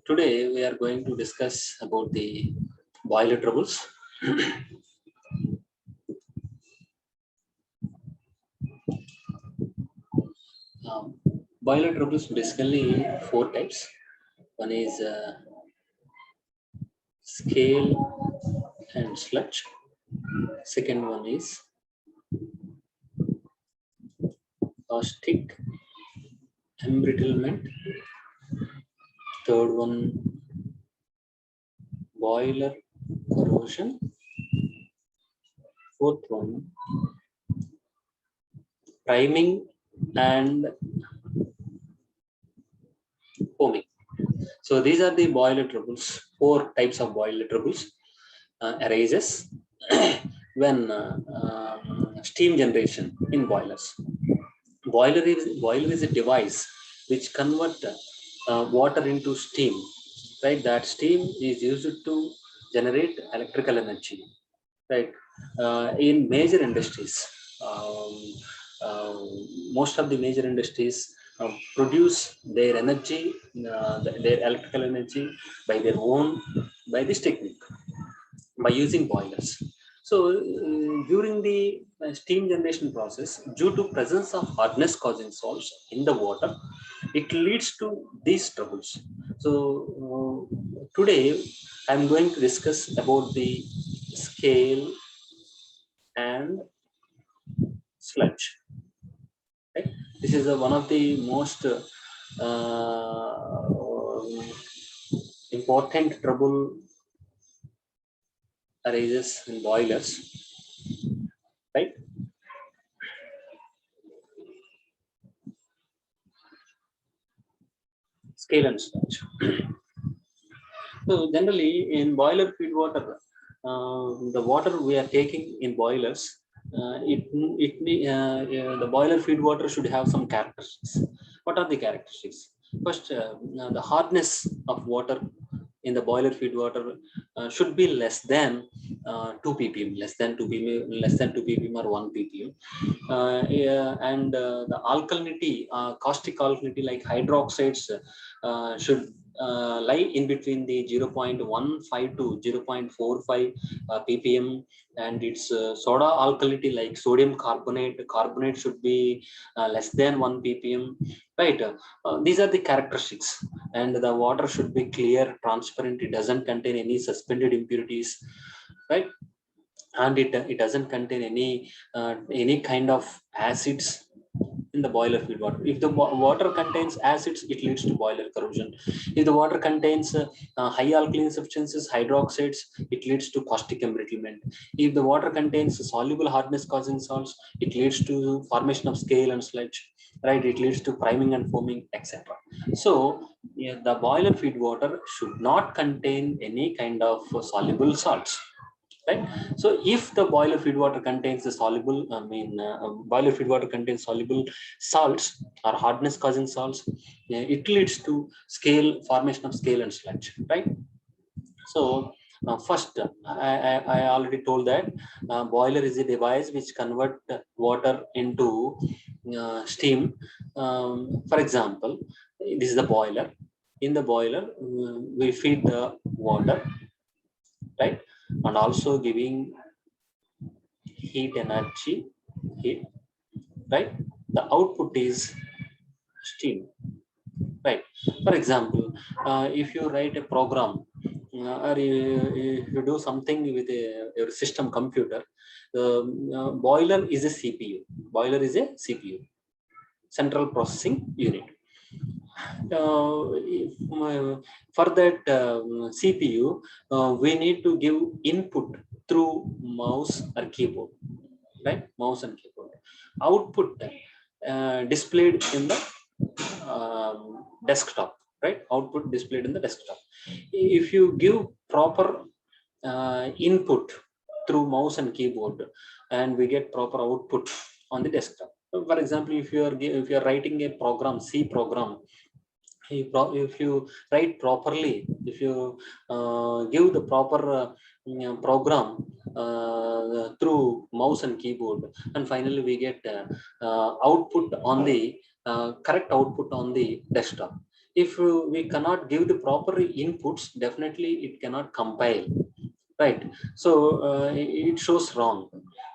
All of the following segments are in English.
Today we are going to discuss about the boiler troubles. Boiler troubles basically four types. One is scale and sludge. Second one is caustic embrittlement. Third one, boiler corrosion. Fourth one, priming and foaming. So these are the boiler troubles. Four types of boiler troubles arises when steam generation in boilers. Boiler is a device which convert water into steam. Right, that steam is used to generate electrical energy. Right, in major industries, um, uh, most of the major industries produce their energy, their electrical energy by their own, by this technique, by using boilers. So during the steam generation process, due to presence of hardness causing salts in the water, it leads to these troubles. So today I'm going to discuss about the scale and sludge. Right? This is one of the most important trouble arises in boilers, right? Scale and sludge. So generally in boiler feed water, the water we are taking in boilers, the boiler feed water should have some characteristics. What are the characteristics? First, the hardness of water in the boiler feed water should be less than 2 ppm, less than 2 ppm, less than 2 ppm or 1 ppm. And the alkalinity, caustic alkalinity like hydroxides should lie in between the 0.15 to 0.45 ppm, and its soda alkalinity like sodium carbonate should be less than 1 ppm, right? These are the characteristics, and the water should be clear, transparent. It doesn't contain any suspended impurities, right? And it doesn't contain any kind of acids in the boiler feed water. If the water contains acids, it leads to boiler corrosion. If the water contains high alkaline substances, hydroxides, it leads to caustic embrittlement. If the water contains soluble hardness causing salts, it leads to formation of scale and sludge, right? It leads to priming and foaming, etc. So yeah, the boiler feed water should not contain any kind of soluble salts, right? So if the boiler feed water contains the soluble, boiler feed water contains soluble salts or hardness causing salts, it leads to formation of scale and sludge, right? So first, I already told that boiler is a device which convert water into steam. For example, this is the boiler. In the boiler, we feed the water, right? And also giving heat, right? The output is steam, right? For example, if you write a program, or if you do something with your system computer, boiler is a CPU. Boiler is a CPU, central processing unit. For that CPU, we need to give input through mouse or keyboard, right? Mouse and keyboard. Output displayed in the desktop, right? Output displayed in the desktop. If you give proper input through mouse and keyboard, and we get proper output on the desktop. For example, if you are writing a program, C program, if you write properly, if you give the proper program through mouse and keyboard, and finally we get output on the correct output on the desktop. If we cannot give the proper inputs, definitely it cannot compile, right? So it shows wrong.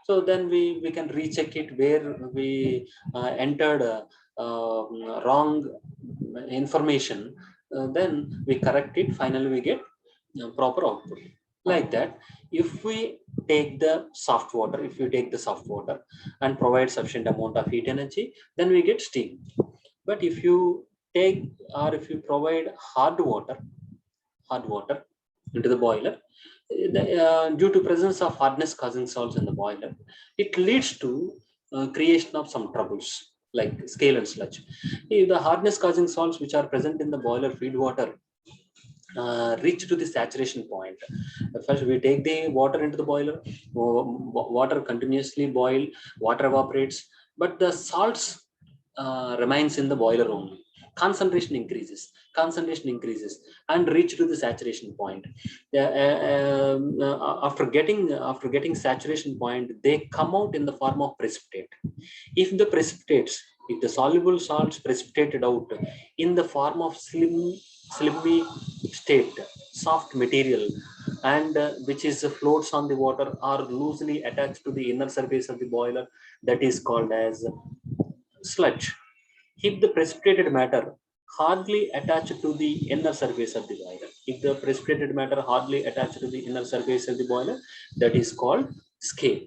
So then we can recheck it where we entered wrong information. Then we correct it, finally we get proper output. Like that, if we take the soft water, if you take the soft water and provide sufficient amount of heat energy, then we get steam. But if you take, or if you provide hard water into the boiler, due to presence of hardness causing salts in the boiler, it leads to creation of some troubles like scale and sludge. If the hardness causing salts which are present in the boiler feed water reach to the saturation point, first we take the water into the boiler, water continuously boil, water evaporates, but the salts remains in the boiler only. Concentration increases and reach to the saturation point. After getting saturation point, they come out in the form of precipitate. If the precipitates, if the soluble salts precipitated out in the form of slimy state, soft material, and which is floats on the water or loosely attached to the inner surface of the boiler, that is called as sludge. If the precipitated matter hardly attached to the inner surface of the boiler, if the precipitated matter hardly attached to the inner surface of the boiler, that is called scale,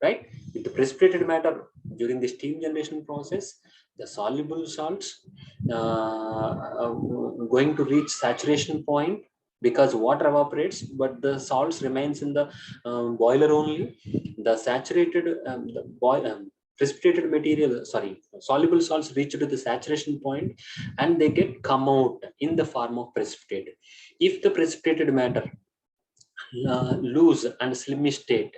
right? With the precipitated matter during the steam generation process, the soluble salts uh, going to reach saturation point because water evaporates, but the salts remains in the boiler only. The saturated precipitated material, sorry, soluble salts reach to the saturation point and they get come out in the form of precipitate. If the precipitated matter loose and slimy state,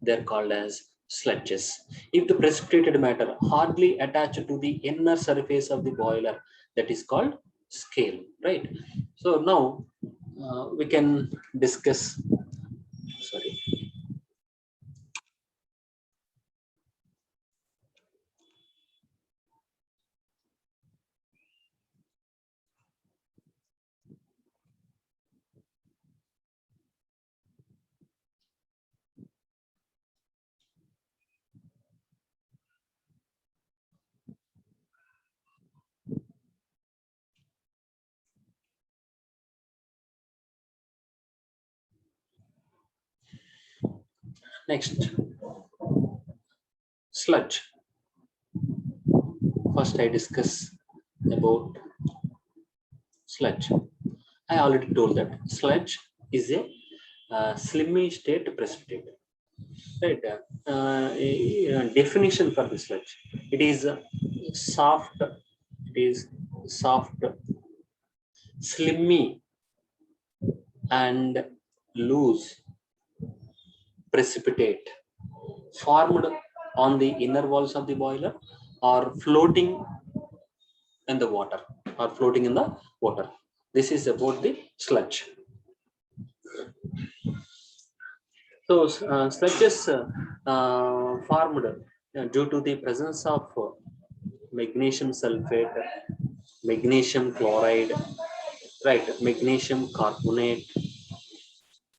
they're called as sludges. If the precipitated matter hardly attached to the inner surface of the boiler, that is called scale, right? So now we can discuss, sorry. Next, sludge. First, I discuss about sludge. I already told that sludge is a slimy state precipitate. Right. Definition for the sludge. It is soft. It is soft, slimy, and loose precipitate formed on the inner walls of the boiler or floating in the water or floating in the water. This is about the sludge. So sludges formed due to the presence of magnesium sulfate, magnesium chloride, right, magnesium carbonate,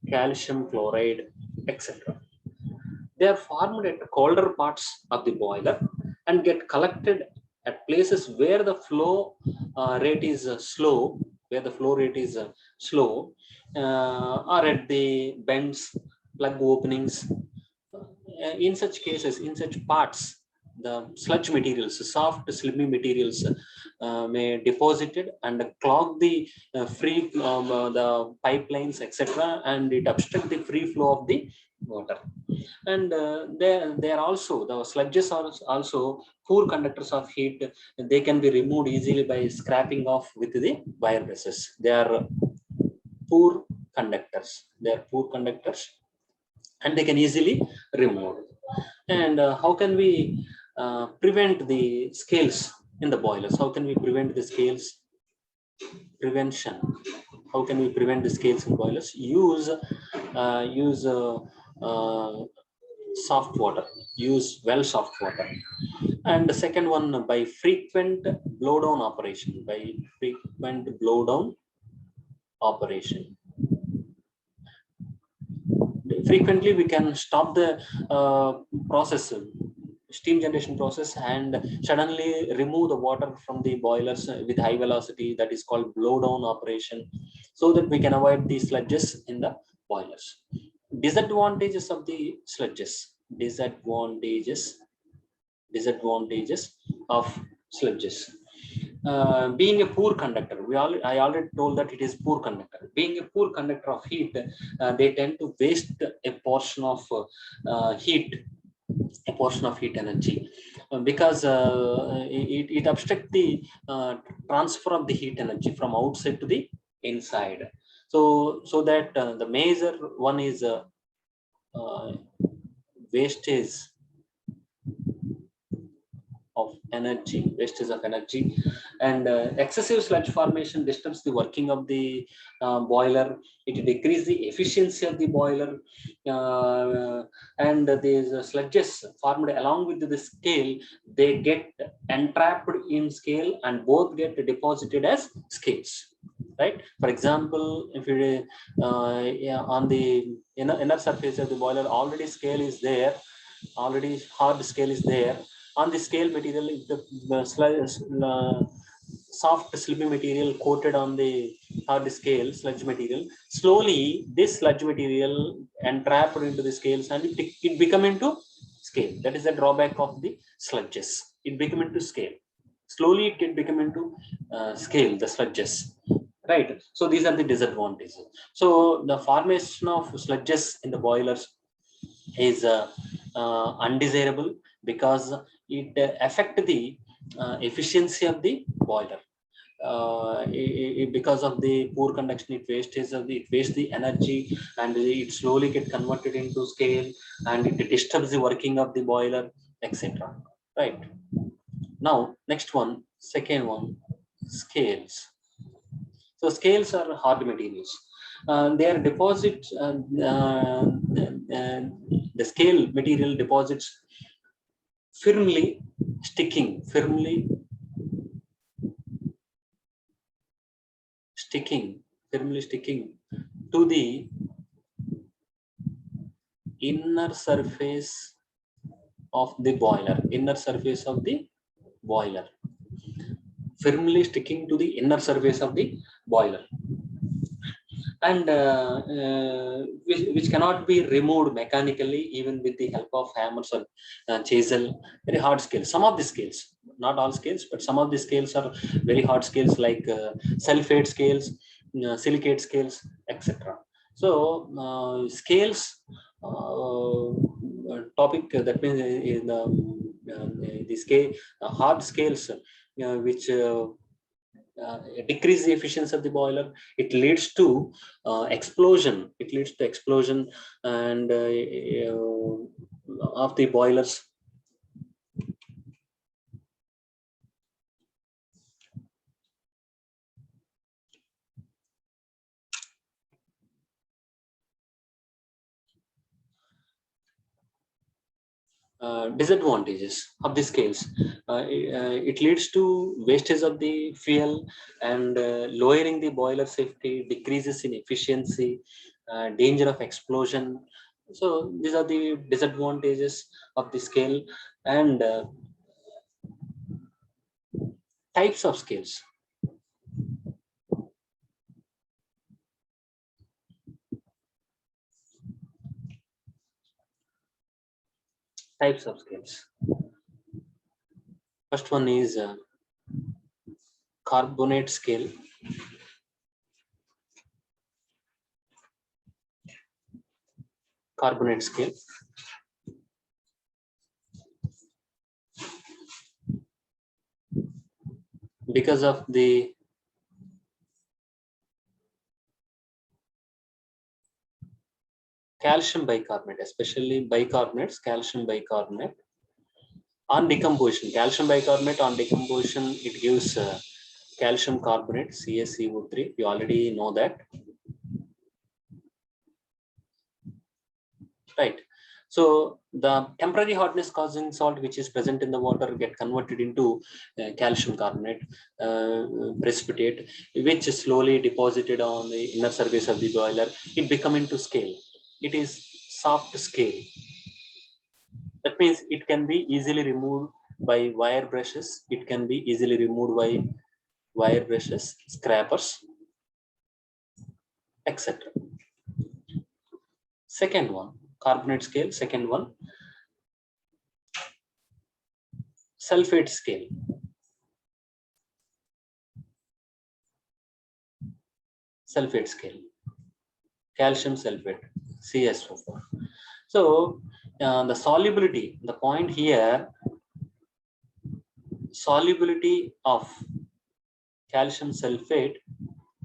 calcium chloride, etc. They are formed at colder parts of the boiler and get collected at places where the flow rate is slow, or at the bends, plug openings. In such cases, in such parts, the sludge materials, soft, slimy materials, may deposited and clog the the pipelines, etc., and it obstruct the free flow of the water. And they are also, the sludges are also poor conductors of heat. They can be removed easily by scraping off with the wire brushes. They are poor conductors and they can easily remove. And how can we prevent the scales in the boilers? How can we prevent the scales? Prevention. How can we prevent the scales in boilers? Use soft water, use well soft water. And the second one, by frequent blow down operation, operation. Frequently we can stop the process, steam generation process, and suddenly remove the water from the boilers with high velocity. That is called blow down operation, so that we can avoid the sludges in the boilers. Disadvantages of the sludges. Disadvantages of sludges. Being a poor conductor, I already told that it is poor conductor. Being a poor conductor of heat, they tend to waste a portion of heat, energy, because it obstructs the transfer of the heat energy from outside to the inside. So that the major one is wastage wastage of energy. And excessive sludge formation disturbs the working of the boiler. It decreases the efficiency of the boiler, and these sludges formed along with the scale, they get entrapped in scale and both get deposited as scales, right? For example, if you yeah, on the inner surface of the boiler, already scale is there, already hard scale is there. On the scale material, if the soft slimy material coated on the hard scale sludge material, slowly this sludge material entrapped into the scales and it become into scale. That is the drawback of the sludges. It become into scale. Slowly it can become into scale, the sludges, right? So these are the disadvantages. So the formation of sludges in the boilers is undesirable, because it affect the efficiency of the boiler. Because of the poor conduction, it wastes the energy, and it slowly get converted into scale, and it disturbs the working of the boiler, etc. Right. Now next one, second one, scales. So scales are hard materials. They are deposits. The scale material deposits firmly sticking to the inner surface of the boiler. Firmly sticking to the inner surface of the boiler, and which cannot be removed mechanically, even with the help of hammers or chisel. Very hard scales. Some of the scales, not all scales, but some of the scales are very hard scales, like sulfate scales, silicate scales, etc. So scales topic, that means in the scale, hard scales, which decrease the efficiency of the boiler. It leads to explosion. And of the boilers. Disadvantages of the scales. It leads to wastage of the fuel, and lowering the boiler safety, decreases in efficiency, danger of explosion. So these are the disadvantages of the scale. And types of scales. Types of scales. First one is carbonate scale. Carbonate scale. Because of the calcium bicarbonate, especially bicarbonates, calcium bicarbonate on decomposition, it gives calcium carbonate, CaCO3. You already know that, right? So the temporary hardness causing salt which is present in the water get converted into calcium carbonate precipitate, which is slowly deposited on the inner surface of the boiler. It become into scale. It is soft scale. That means it can be easily removed by wire brushes. It can be easily removed by wire brushes, scrapers, etc. Second one, carbonate scale. Second one, sulfate scale. Sulfate scale, calcium sulfate, CSO4. So the solubility, the point here, solubility of calcium sulfate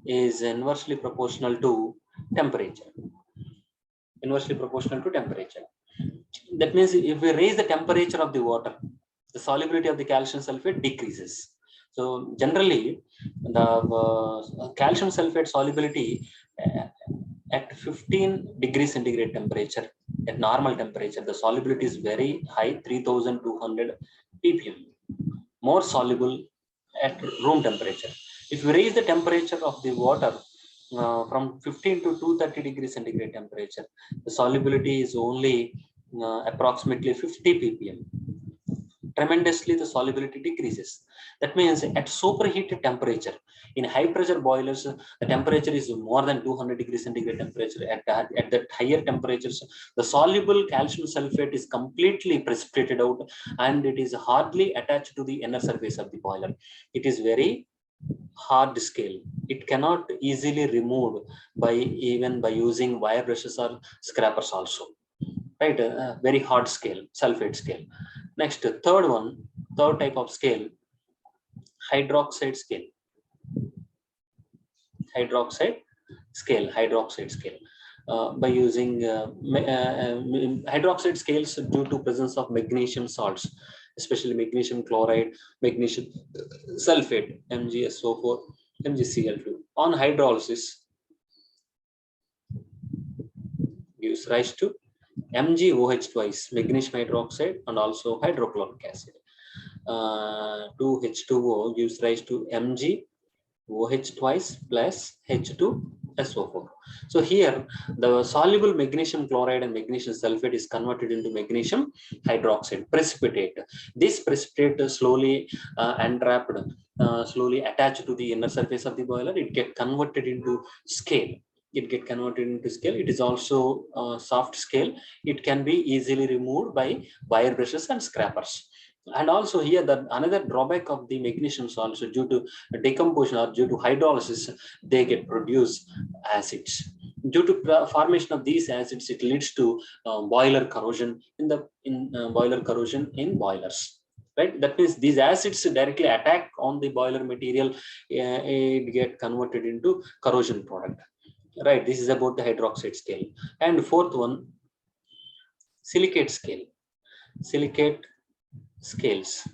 is inversely proportional to temperature. Inversely proportional to temperature. That means if we raise the temperature of the water, the solubility of the calcium sulfate decreases. So generally, the calcium sulfate solubility at 15 degrees centigrade temperature, at normal temperature, the solubility is very high, 3200 ppm, more soluble at room temperature. If we raise the temperature of the water from 15 to 230 degrees centigrade temperature, the solubility is only approximately 50 ppm. Tremendously, the solubility decreases. That means at superheated temperature, in high pressure boilers, the temperature is more than 200 degrees centigrade temperature. At that higher temperatures, the soluble calcium sulfate is completely precipitated out, and it is hardly attached to the inner surface of the boiler. It is very hard scale. It cannot easily removed by even by using wire brushes or scrapers also. Right, very hard scale, sulfate scale. Next, third one, third type of scale, hydroxide scale. Hydroxide scale. By using hydroxide scales due to presence of magnesium salts, especially magnesium chloride, magnesium sulfate, MgSO4, MgCl2. On hydrolysis, gives rise to MgOH twice, magnesium hydroxide, and also hydrochloric acid. 2H2O gives rise to MgOH twice plus H2SO4. So here the soluble magnesium chloride and magnesium sulfate is converted into magnesium hydroxide precipitate. This precipitate slowly entrapped, slowly attached to the inner surface of the boiler. It get converted into scale. It is also soft scale. It can be easily removed by wire brushes and scrapers. And also here, the another drawback of the magnesium salts, due to decomposition or due to hydrolysis, they get produced acids. Due to formation of these acids, it leads to boiler corrosion in boilers. Right, that means these acids directly attack on the boiler material. It get converted into corrosion product. Right, this is about the hydroxide scale. And fourth one, silicate scale. Silicate scales.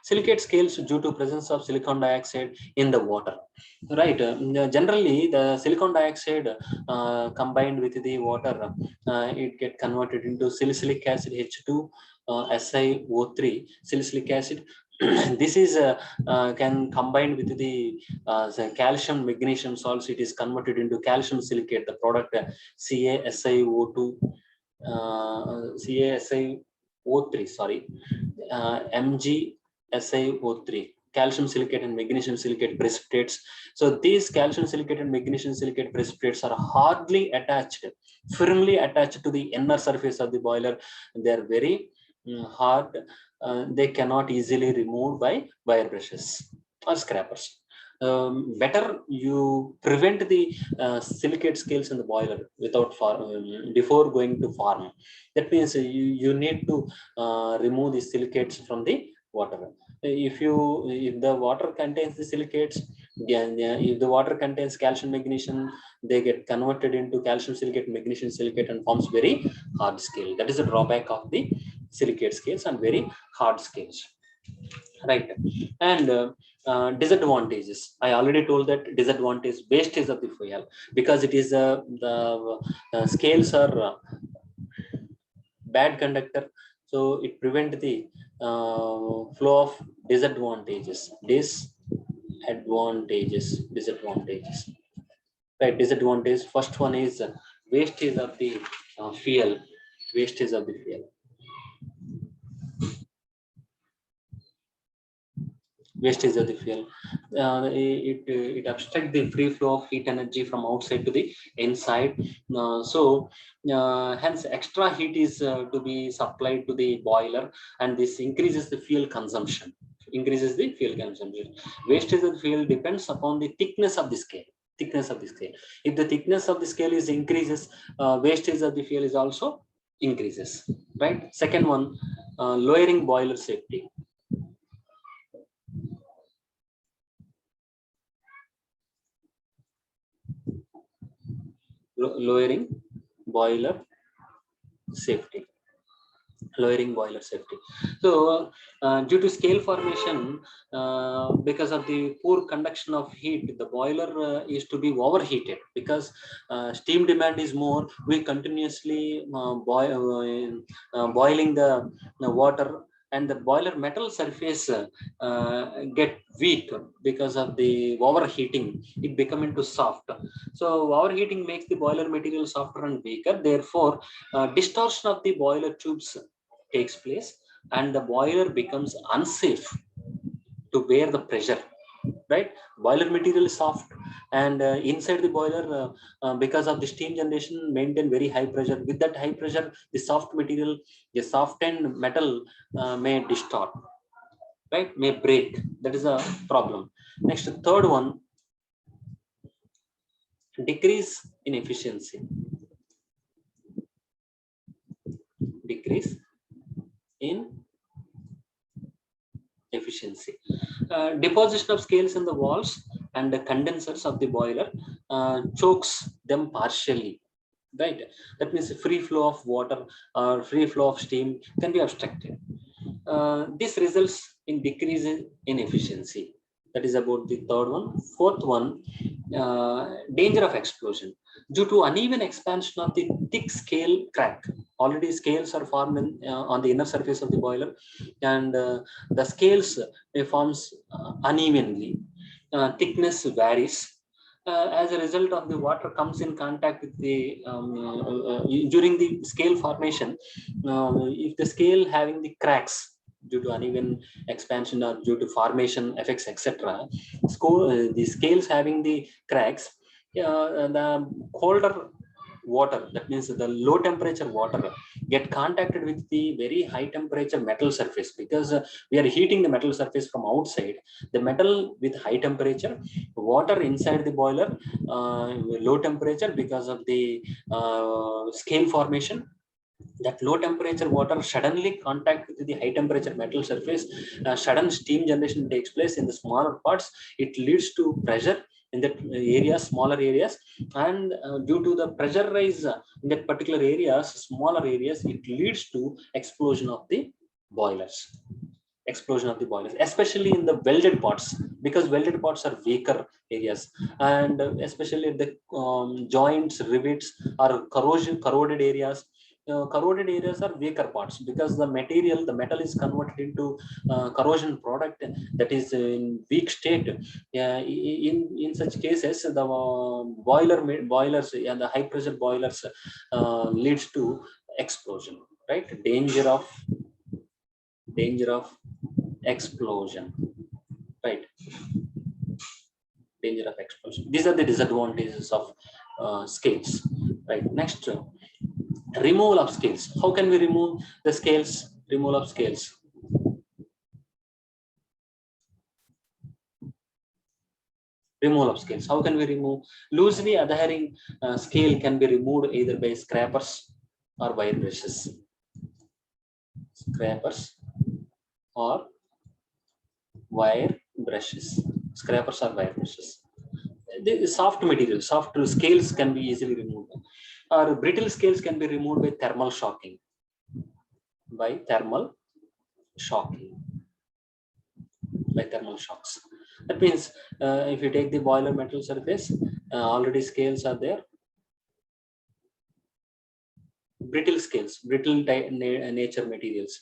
Silicate scales due to presence of silicon dioxide in the water. Right. Generally, the silicon dioxide combined with the water, it get converted into salicylic acid H2 SiO3. Salicylic acid. This is can combine with the calcium magnesium salts. It is converted into calcium silicate. The product CaSiO2, CaSiO3. Sorry, MgSiO3, calcium silicate and magnesium silicate precipitates. So these calcium silicate and magnesium silicate precipitates are hardly attached, firmly attached to the inner surface of the boiler. They are very hard. They cannot easily removed by wire brushes or scrapers. Better you prevent the silicate scales in the boiler without before going to farm. That means you need to remove the silicates from the water. If the water contains the silicates, if the water contains calcium magnesium, they get converted into calcium silicate, magnesium silicate, and forms very hard scale. That is the drawback of the silicate scales and very hard scales. Right. And disadvantages, I already told that disadvantage, wastage of the fuel, because it is the scales are bad conductor, so it prevent the flow of disadvantages. Right, disadvantage. First one is wastage of the fuel. Wastage of the fuel. Wastage of the fuel. It obstructs the free flow of heat energy from outside to the inside. Hence extra heat is to be supplied to the boiler, and this increases the fuel consumption. Wastage of the fuel depends upon the thickness of the scale. If the thickness of the scale is increases, wastage of the fuel is also increases. Right. Second one, lowering boiler safety. Lowering boiler safety. So due to scale formation, because of the poor conduction of heat, the boiler is to be overheated. Because steam demand is more, we continuously boiling the water, and the boiler metal surface get weak because of the overheating. It become into soft. So overheating makes the boiler material softer and weaker. Therefore, distortion of the boiler tubes takes place, and the boiler becomes unsafe to bear the pressure. Right. Boiler material is soft, and inside the boiler, because of the steam generation, maintain very high pressure. With that high pressure, the soft material, the softened metal may distort, right, may break. That is a problem. Next, third one, decrease in efficiency. Decrease in efficiency. Deposition of scales in the walls and the condensers of the boiler chokes them partially. Right. That means free flow of water or free flow of steam can be obstructed. This results in decrease in efficiency. That is about the third one. Fourth one, danger of explosion. Due to uneven expansion of the thick scale crack, already scales are formed on the inner surface of the boiler, and the scales forms unevenly. Thickness varies. As a result of the water comes in contact with the during the scale formation. If the scale having the cracks due to uneven expansion or due to formation effects, etc., the scales having the cracks, the colder water, that means the low temperature water, get contacted with the very high temperature metal surface. Because we are heating the metal surface from outside, the metal with high temperature, water inside the boiler, low temperature because of the scale formation. That low temperature water suddenly contact with the high temperature metal surface. Sudden steam generation takes place in the smaller parts. It leads to pressure in that area, smaller areas, and due to the pressure rise in that particular areas, smaller areas, it leads to explosion of the boilers. Especially in the welded parts, because welded parts are weaker areas, and especially the joints, rivets, or corroded areas. Corroded areas are weaker parts, because the metal is converted into corrosion product that is in weak state. In such cases, the boilers and the high pressure boilers leads to explosion. Right. Danger of explosion. Right. Danger of explosion. These are the disadvantages of scales. Right. Next, removal of scales. How can we remove the scales? Removal of scales. How can we remove? Loosely adhering scale can be removed either by scrapers or wire brushes. Scrapers or wire brushes. The soft scales can be easily removed, or brittle scales can be removed by thermal shocking. By thermal shocks. That means if you take the boiler metal surface, already scales are there. brittle scales, brittle nature materials,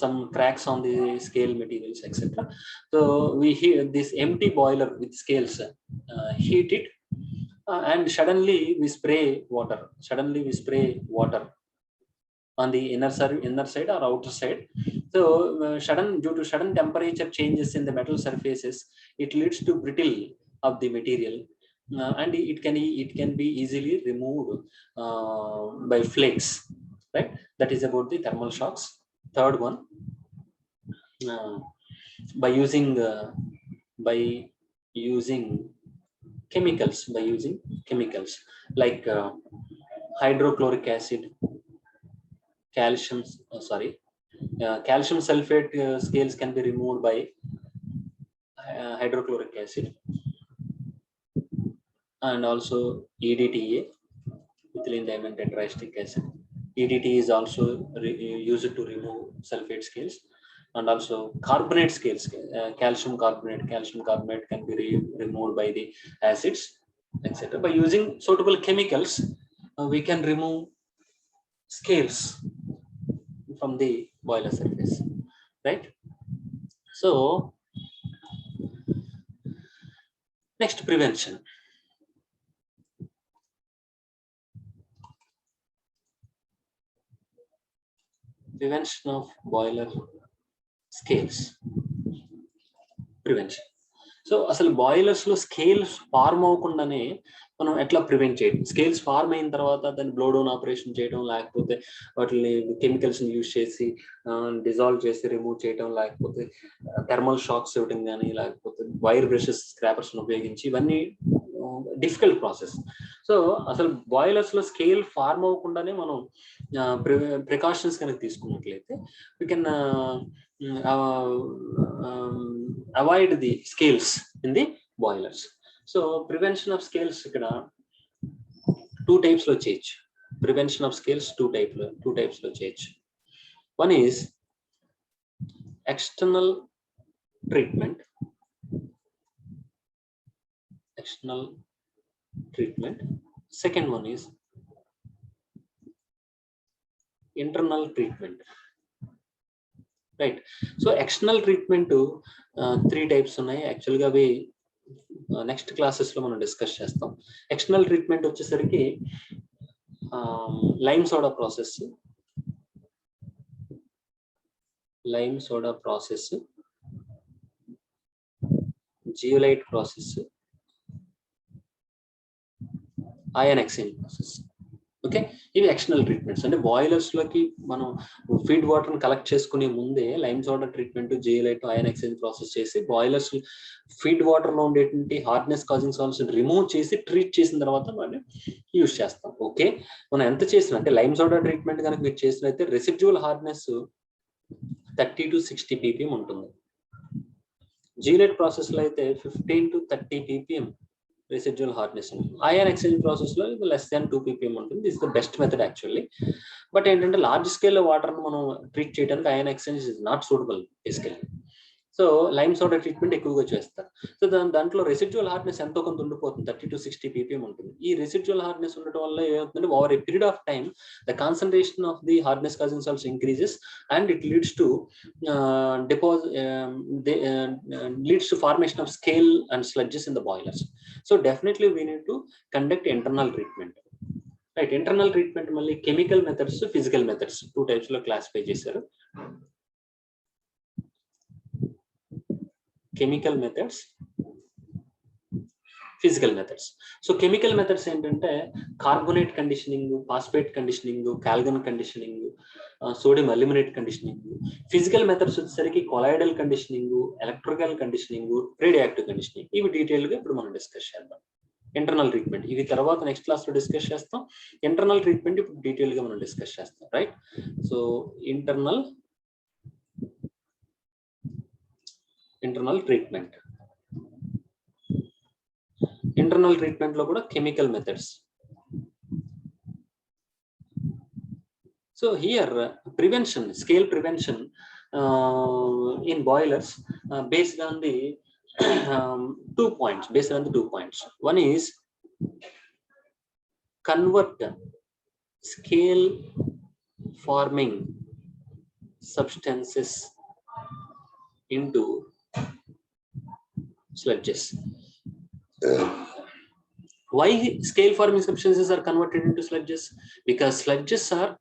some cracks on the scale materials, etc. So we hear this empty boiler with scales, heat it, and suddenly we spray water. Suddenly we spray water on the inner side or outer side. So due to sudden temperature changes in the metal surfaces, it leads to brittle of the material, and it can be easily removed by flakes, right? That is about the thermal shocks. Third one, uh, by using by using chemicals like hydrochloric acid, calcium, calcium sulfate scales can be removed by hydrochloric acid, and also EDTA, ethylene diamine tetraesteric acid. EDT is also used to remove sulfate scales, and also carbonate scales, calcium carbonate. Calcium carbonate can be removed by the acids, etc. By using suitable chemicals, we can remove scales from the boiler surface, right? So next, prevention. Prevention of boiler scales. Prevention. So అసలు boilers లో scales form అవ్వకుండానే మనం ఎట్లా prevent చేయడం? Scales form అయిన తర్వాత దాన్ని blow down operation చేయడం, లేకపోతే వాటిని కెమికల్స్ యూజ్ చేసి డిజాల్వ్ చేసి రిమూవ్ చేయడం, లేకపోతే థర్మల్ షాక్స్ ఇవ్వడం కానీ, లేకపోతే వైర్ బ్రషెస్, స్క్రాపర్స్ ఉపయోగించి, ఇవన్నీ డిఫికల్ట్ ప్రాసెస్. సో అసలు బాయిలర్స్ లో స్కేల్ ఫార్మ్ అవ్వకుండానే మనం ప్రికాషన్స్ కనుక తీసుకున్నట్లయితే we can avoid the scales in the boilers. So prevention of scales ikkada two types lo change. Prevention of scales two types lo change. One is external treatment. Second one is internal treatment, right? So external treatment three types unnai. Actually ga avi next classes lo మనం discuss చేస్తాం. External treatment వచ్చేసరికి lime soda process, zeolite process, iron exchange process. Okay, ఇవి external treatments. అంటే boilers లోకి మనం feed water collect చేసుకునే ముందే lime soda treatment, zeolite, iron exchange process చేసి బాయిలర్స్ ఫీడ్ వాటర్ లో ఉండేటువంటి హార్డ్నెస్ కాజింగ్ సాల్ట్స్ రిమూవ్ చేసి ట్రీట్ చేసిన తర్వాత మనం యూజ్ చేస్తాం. ఓకే, మనం ఎంత చేసిన అంటే లైమ్ సోడా ట్రీట్మెంట్ కనుక మీరు చేసినైతే రెసిడ్యువల్ హార్డ్నెస్ 30 to 60 ppm ఉంటుంది. జియోలైట్ ప్రాసెస్ లో అయితే 15 to 30 ppm residual hardness. Ion exchange process లో less than 2 ppm ఉంటుంది. This is the best method actually. But ఏంటంటే లార్జ్ స్కేల్ లో వాటర్ మనం ట్రీట్ చేయడానికి ion exchange is not suitable basically. So lime soda treatment ఎక్కువగా చేస్తారు. So దాంట్లో residual hardness ఎంతో కొంత ఉండిపోతుంది, 30 to 60 ppm ఉంటుంది. ఈ రెసిడ్యువల్ హార్డ్నెస్ ఉండటం వల్ల ఏమవుతుందంటే over a period of time the concentration of the hardness causing salts increases and it leads to formation of scale and sludges in the boilers. So definitely we need to conduct internal treatment. Right, internal treatment malli chemical methods, physical methods, two types lo classify chesaru. Chemical methods, physical methods. So chemical methods ఏంటంటే carbonate conditioning, phosphate conditioning, Calgon conditioning, sodium aluminate conditioning. Physical methods వచ్చేసరికి colloidal conditioning, electrical conditioning, radio active conditioning. ఇవి detail గా ఇప్పుడు మనం discuss చేద్దాం. Internal treatment ఇవి తర్వాత next class లో డిస్కస్ చేస్తాం. ఇంటర్నల్ ట్రీట్మెంట్ ఇప్పుడు డీటెయిల్ గా మనం డిస్కస్ చేస్తాం, right? So internal treatment. Internal treatment లో కూడా chemical methods. So here prevention, scale prevention in boilers based on the 2 points. 1 is convert scale forming substances into sludges. Why scale forming substances are converted into sludges? Because sludges are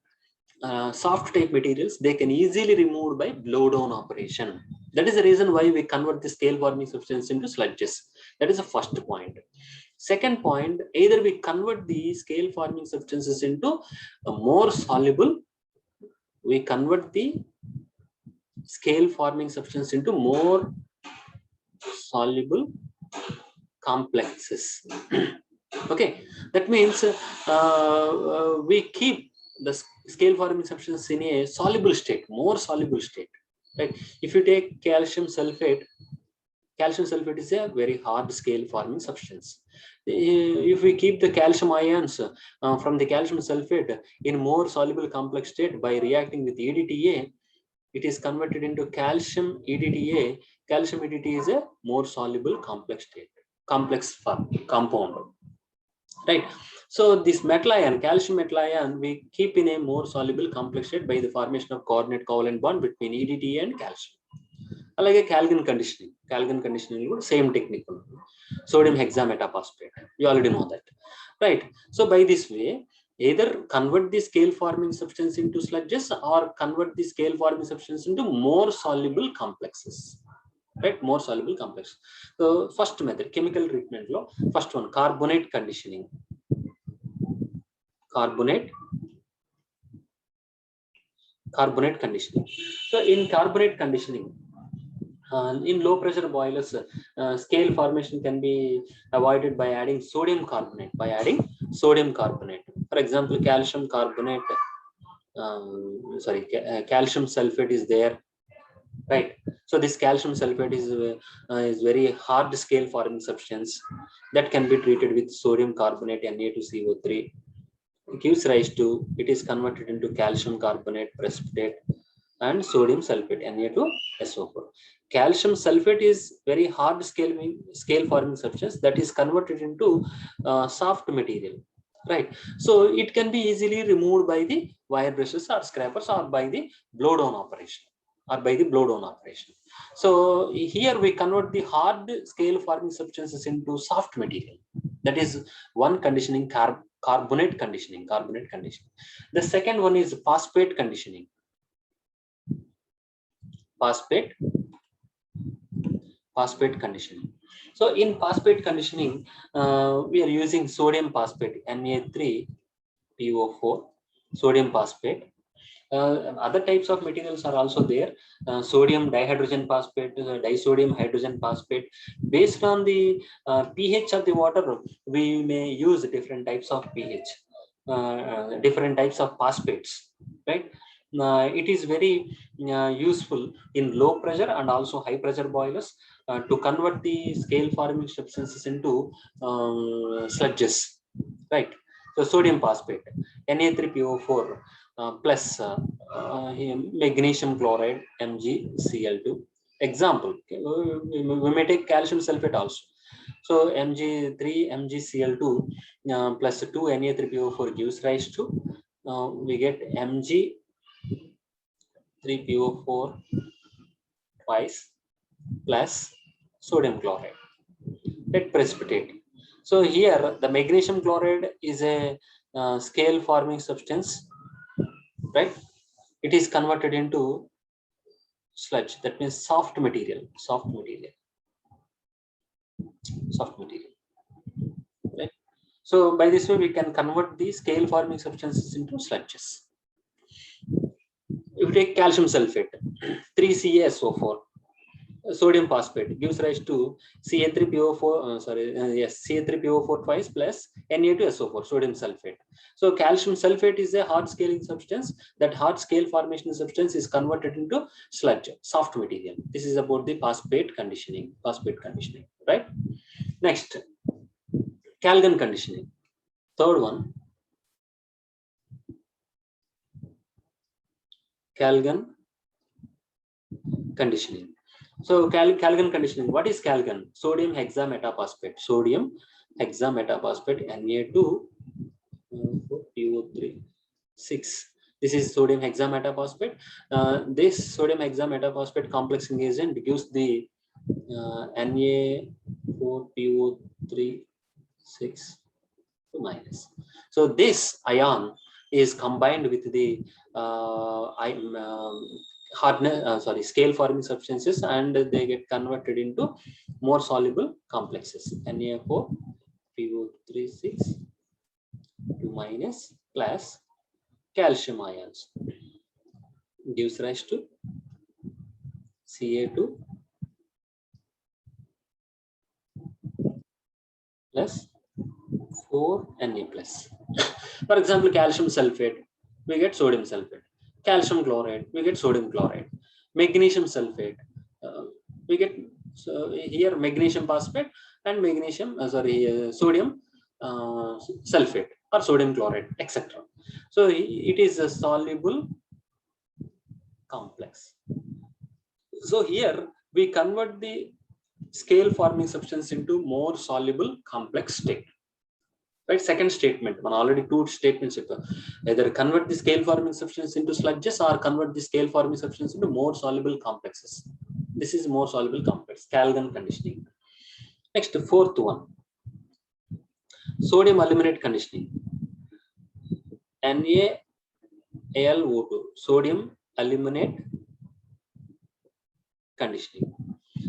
soft type materials. They can easily removed by blow down operation. That is the reason why we convert the scale forming substance into sludges. That is the first point. Second point, either we convert the scale forming substances into a more soluble, we convert the scale forming substance into more soluble complexes. Okay, that means we keep the scale forming substance in a soluble state, more soluble state, right? If you take calcium sulfate is a very hard scale forming substance. If we keep the calcium ions from the calcium sulfate in more soluble complex state by reacting with EDTA, it is converted into calcium EDTA. Calcium EDTA is a more soluble complex state, complex compound, right? So this metal ion, calcium metal ion, we keep in a more soluble complex state by the formation of coordinate covalent bond between EDTA and calcium. అలాగే Calgon conditioning కూడా same technique ఉంటుంది. Sodium hexametaphosphate, you already know that, right? So by this way, either convert the scale forming substance into sludges or convert the scale forming substance into more soluble complexes, right? More soluble complex. So first method, chemical treatment lo first one, carbonate conditioning. Carbonate conditioning. So in carbonate conditioning, in low pressure boilers, scale formation can be avoided by adding sodium carbonate. For example, calcium carbonate, calcium sulfate is there, right? So this calcium sulfate is very hard scale forming substance that can be treated with sodium carbonate Na2CO3. It gives rise to, it is converted into calcium carbonate precipitate and sodium sulfate Na2SO4. Calcium sulfate is very hard scale forming substance that is converted into soft material, right? So it can be easily removed by the wire brushes or scrapers or by the blow down operation. So here we convert the hard scale forming substances into soft material. That is one conditioning, carbonate conditioning. The second one is phosphate conditioning. Phosphate conditioning. So in phosphate conditioning, we are using sodium phosphate, Na3PO4, sodium phosphate. Other types of materials are also there. Sodium dihydrogen phosphate, disodium hydrogen phosphate. Based on the pH of the water, we may use different types of pH, different types of phosphates, right? It is very useful in low pressure and also high pressure boilers to convert the scale forming substances into sludges, right? So sodium phosphate, Na3PO4 plus magnesium chloride, MgCl2. Example, we may take calcium sulfate also. So Mg3 MgCl2 plus 2 Na3PO4 gives rise to, we get Mg3PO4 twice plus sodium chloride, that precipitate. So here the magnesium chloride is a scale forming substance, right? It is converted into sludge, that means soft material, right? So by this way we can convert the scale forming substances into sludges. If you take calcium sulfate, 3CaSO4, sodium phosphate gives rise to Ca3PO4, Ca3PO4 twice plus Na2SO4, sodium sulfate. So calcium sulfate is a hard scaling substance. That hard scale formation substance is converted into sludge, soft material. This is about the phosphate conditioning, right? Next, Calgon conditioning. Third one, Calgon conditioning. So Calgon conditioning, what is Calgon? Sodium hexametaphosphate, Na2PO3 6. This is sodium hexametaphosphate. This sodium hexametaphosphate complex agent gives the Na4PO3 6 minus. So this ion is combined with the scale forming substances, and they get converted into more soluble complexes. Na4PO3 6 minus plus calcium ions gives rise to Ca2 plus 4Na plus. For example, calcium sulfate, we get sodium sulfate. Calcium chloride, we get sodium chloride. Magnesium sulfate, we get here magnesium phosphate and sodium sulfate or sodium chloride, etc. So it is a soluble complex. So here we convert the scale forming substance into more soluble complex state. Right, second statement, one already two statements, either convert the scale forming substance into sludges or convert the scale forming substance into more soluble complexes. This is more soluble complex, Calgon conditioning. Next, fourth one, sodium aluminate conditioning. NaAlO2, sodium aluminate conditioning.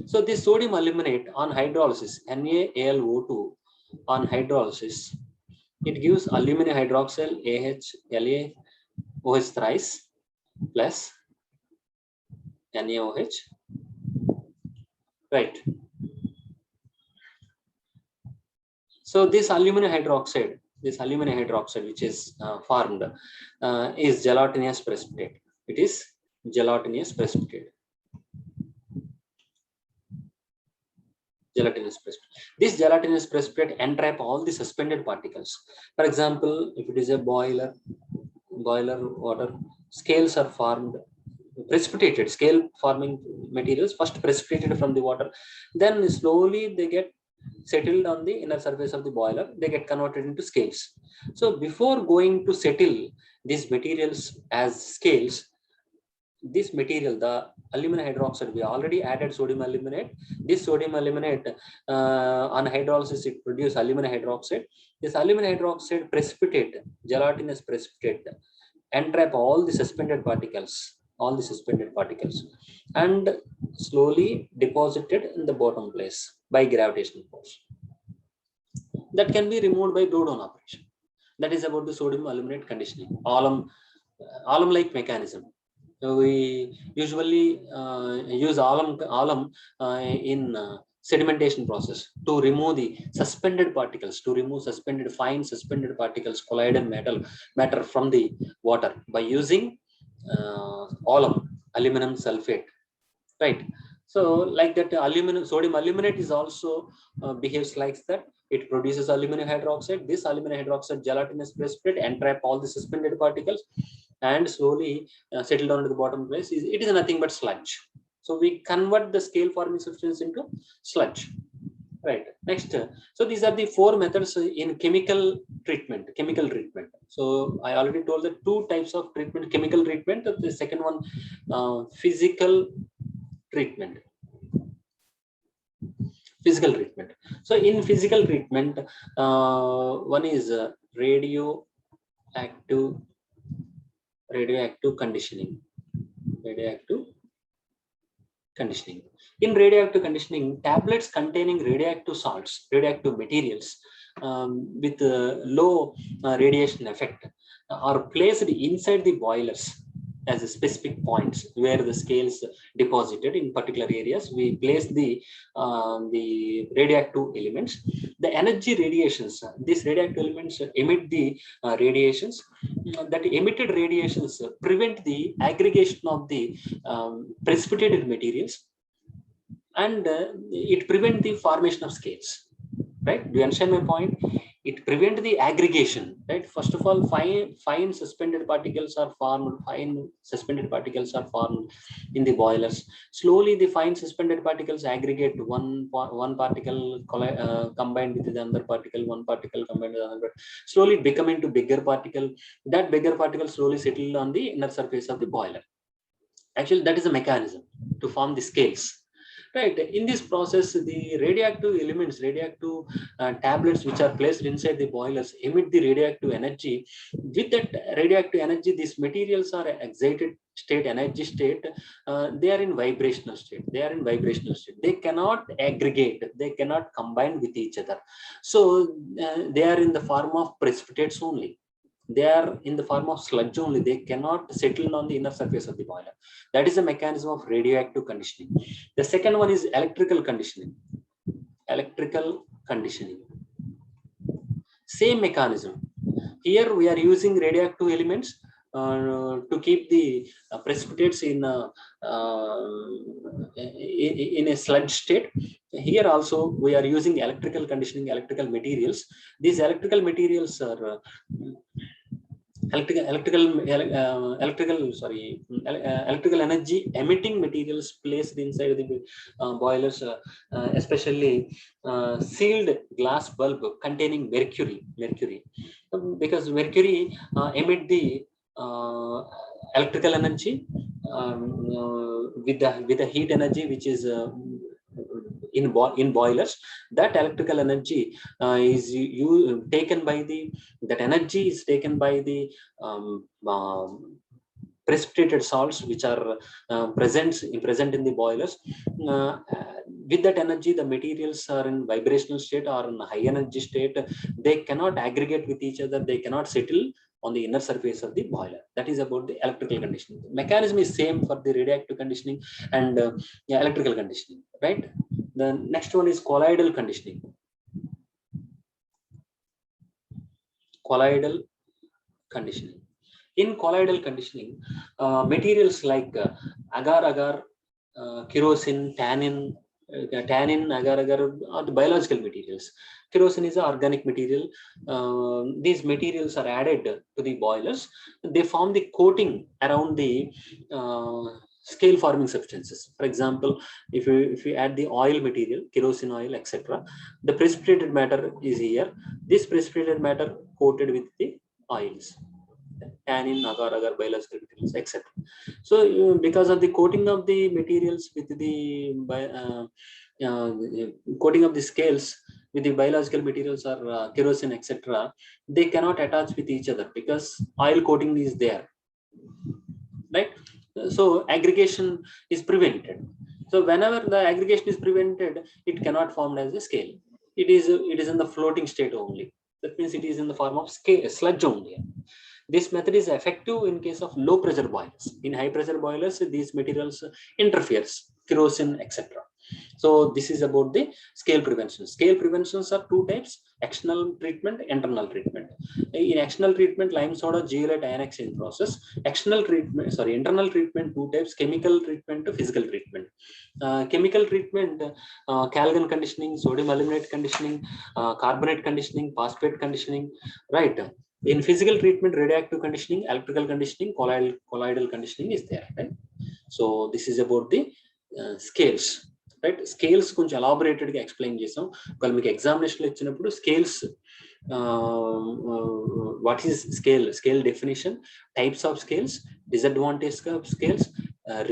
So this sodium aluminate on hydrolysis, NaAlO2 on hydrolysis, it gives aluminum hydroxyl AHLaOH thrice plus NaOH, right? So this aluminum hydroxide which is formed is gelatinous precipitate. It is gelatinous precipitate. This gelatinous precipitate entrap all the suspended particles. For example, if it is a boiler water, scales are formed, precipitated, scale forming materials first precipitated from the water, then slowly they get settled on the inner surface of the boiler, they get converted into scales. So before going to settle these materials as scales, this material, the aluminum hydroxide, we already added sodium aluminate. This sodium aluminate on hydrolysis, it produces aluminum hydroxide. This aluminum hydroxide precipitate, gelatinous precipitate, entrap all the suspended particles, and slowly deposited in the bottom place by gravitational force. That can be removed by blow down operation. That is about the sodium aluminate conditioning, alum-like mechanism. We usually use alum in sedimentation process to remove the suspended particles, fine suspended particles, colloidal matter from the water by using aluminum sulfate, right? So like that, sodium aluminate is also behaves like that. It produces aluminum hydroxide. This aluminum hydroxide gelatinous precipitate entrap all the suspended particles and slowly settle down to the bottom place. It is nothing but sludge. So we convert the scale forming substance into sludge. Right. Next, so these are the four methods in chemical treatment. So I already told the two types of treatment: chemical treatment. The second one, physical treatment. So in physical treatment, one is radioactive conditioning. In radioactive conditioning, tablets containing radioactive salts, radioactive materials with low radiation effect are placed inside the boilers as specific points where the scales deposited in particular areas. We place the radioactive elements. The energy radiations, these radioactive elements emit the radiations. That emitted radiations prevent the aggregation of the precipitated materials, and it prevents the formation of scales. Right? Do you understand my point? it prevents the aggregation, right? First of all, fine suspended particles are formed. Fine suspended particles are formed in the boilers. Slowly, the fine suspended particles aggregate to one particle combined with the other particle, one particle combined with another. Slowly, it become into bigger particle. That bigger particle slowly settle on the inner surface of the boiler. Actually, that is a mechanism to form the scales. Right. In this process, the radioactive elements, radioactive tablets which are placed inside the boilers emit the radioactive energy. With that radioactive energy, these materials are excited state, energy state. They are in vibrational state. They are in vibrational state. They cannot aggregate. They cannot combine with each other. So they are in the form of precipitates only. They are in the form of sludge only. They cannot settle on the inner surface of the boiler. That is a mechanism of radioactive conditioning. The second one is electrical conditioning. Electrical conditioning. Same mechanism. Here we are using radioactive elements to keep the precipitates in a sludge state. Here also we are using electrical conditioning, electrical materials. These electrical materials are electrical energy emitting materials placed inside the boilers, especially sealed glass bulb containing mercury, because mercury emit the electrical energy with the heat energy which is in boilers. That electrical energy is taken by that energy is taken by the precipitated salts which are present in the boilers. With that energy, the materials are in vibrational state or in high energy state. They cannot aggregate with each other. They cannot settle on the inner surface of the boiler. That is about the electrical conditioning. The mechanism is same for the radioactive conditioning and electrical conditioning, right? The next one is colloidal conditioning. Colloidal conditioning. In colloidal conditioning, materials like agar-agar, kerosene, tannin, agar-agar are the biological materials. Kerosene is an organic material. These materials are added to the boilers. They form the coating around the scale forming substances. For example, if you add the oil material, kerosene oil, etc., the precipitated matter is here. This precipitated matter coated with the oils, tannin, agar-agar, biological materials, etc. So, because of the coating of the materials with the coating of the scales with the biological materials or kerosene, etc., they cannot attach with each other because oil coating is there, right? So, aggregation is prevented. So, whenever the aggregation is prevented, it cannot form as a scale. It is in the floating state only. That means it is in the form of sludge only. This method is effective in case of low pressure boilers. In high pressure boilers, these materials interferes, kerosene, etc. So this is about the scale prevention. Scale preventions are two types: external treatment, internal treatment. In external treatment, lime soda, zeolite, ion exchange process. Internal treatment, two types: chemical treatment, physical treatment. Chemical treatment, calgon conditioning, sodium aluminate conditioning, carbonate conditioning, phosphate conditioning, right? In physical treatment, radioactive conditioning, electrical conditioning, colloidal conditioning is there, right? So this is about the scales, right? Scales కొంచెం elaborated గా explain చేసాం. ఒకవేళ మీకు examination ఇచ్చినప్పుడు scales, what is scale definition, types of scales, disadvantage of scales,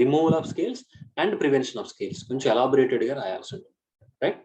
removal of scales and prevention of scales కొంచెం elaborated గా రాయాల్సి ఉంటుంది, right?